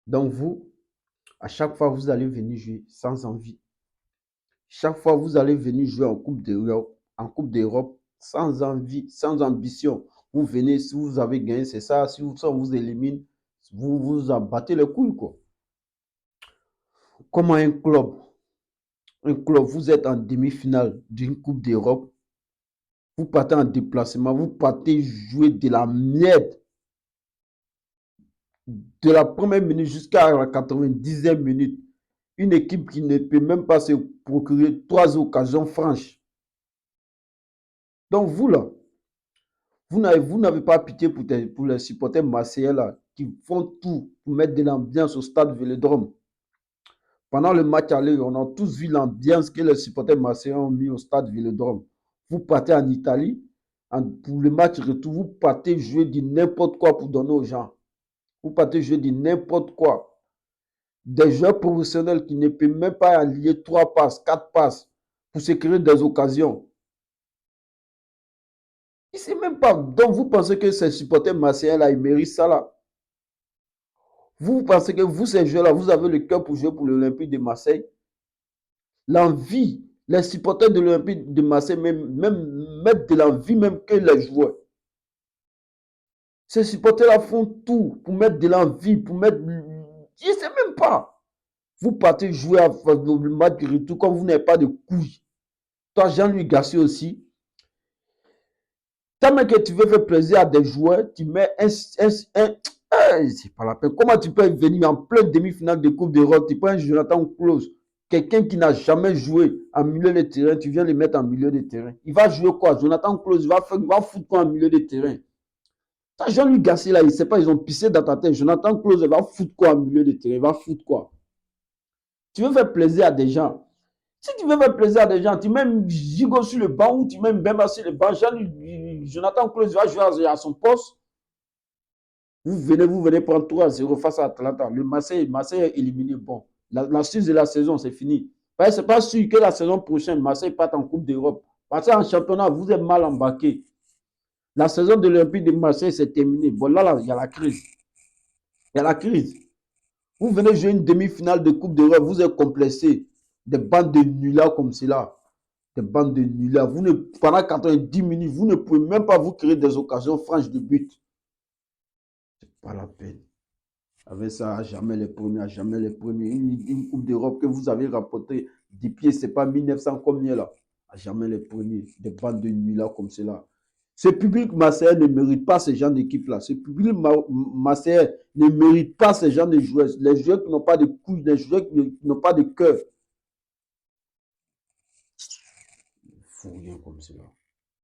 Donc vous, à chaque fois, vous allez venir jouer sans envie. Chaque fois, vous allez venir jouer en Coupe d'Europe sans envie, sans ambition. Vous venez, si vous avez gagné, c'est ça. Si on vous élimine, vous vous en battez les couilles, quoi. Comment un club, vous êtes en demi-finale d'une Coupe d'Europe, vous partez en déplacement, vous partez jouer de la merde de la première minute jusqu'à la 90e minute. Une équipe qui ne peut même pas se procurer 3 occasions franches. Donc vous là, vous n'avez pas pitié pour les supporters marseillais là, qui font tout pour mettre de l'ambiance au stade Vélodrome. Pendant le match aller, on a tous vu l'ambiance que les supporters marseillais ont mis au stade Vélodrome. Vous partez en Italie, pour le match retour, vous partez jouer du n'importe quoi pour donner aux gens. Vous partez jouer du n'importe quoi. Des joueurs professionnels qui ne peuvent même pas allier 3 passes, 4 passes pour se créer des occasions. Il ne sait même pas. Donc vous pensez que ces supporters marseillais là, ils méritent ça là. Vous pensez que vous, ces joueurs là, vous avez le cœur pour jouer pour l'Olympique de Marseille. L'envie, les supporters de l'Olympique de Marseille même mettent de l'envie même que les joueurs. Ces supporters-là font tout pour mettre de l'envie, pour mettre... Je ne sais même pas. Vous partez jouer à le match de retour comme vous n'avez pas de couilles. Toi, Jean-Louis Gasset aussi. Tant que tu veux faire plaisir à des joueurs, tu mets c'est pas la peine. Comment tu peux venir en pleine demi-finale de Coupe d'Europe, tu prends un Jonathan Klose, quelqu'un qui n'a jamais joué en milieu de terrain, tu viens le mettre en milieu de terrain. Il va jouer quoi? Jonathan Klose, il va foutre quoi en milieu de terrain? Ça, Jean-Louis Gasset, là, il ne sait pas, ils ont pissé dans ta tête. Jonathan Klose, il va foutre quoi en milieu de terrain? Il va foutre quoi? Tu veux faire plaisir à des gens. Si tu veux faire plaisir à des gens, tu mets Gigo sur le banc ou tu mets Mbemba sur le banc. Jonathan Klose va jouer à son poste. Vous venez prendre 3-0 face à Atalanta. Le Marseille est éliminé. Bon, la suite de la saison, c'est fini. Ce n'est pas sûr que la saison prochaine, Marseille parte en Coupe d'Europe. Parce qu'en championnat, vous êtes mal embarqué. La saison de l'Olympique de Marseille, c'est terminé. Bon, là, il y a la crise. Il y a la crise. Vous venez jouer une demi-finale de Coupe d'Europe, vous êtes complexé. Des bandes de nullards comme cela. Des bandes de nullards. Pendant 90 minutes, vous ne pouvez même pas vous créer des occasions franches de but. C'est pas la peine. Avec ça, à jamais les premiers, à jamais les premiers. Une Coupe d'Europe que vous avez rapportée des pieds, c'est pas 1900 combien là. À jamais les premiers. Des bandes de nullards comme cela. Ce public marseillais ne mérite pas ce genre d'équipe-là. Ce public marseillais ne mérite pas ce genre de joueurs. Les joueurs qui n'ont pas de couilles, les joueurs qui n'ont pas de cœur. Il faut rien comme cela.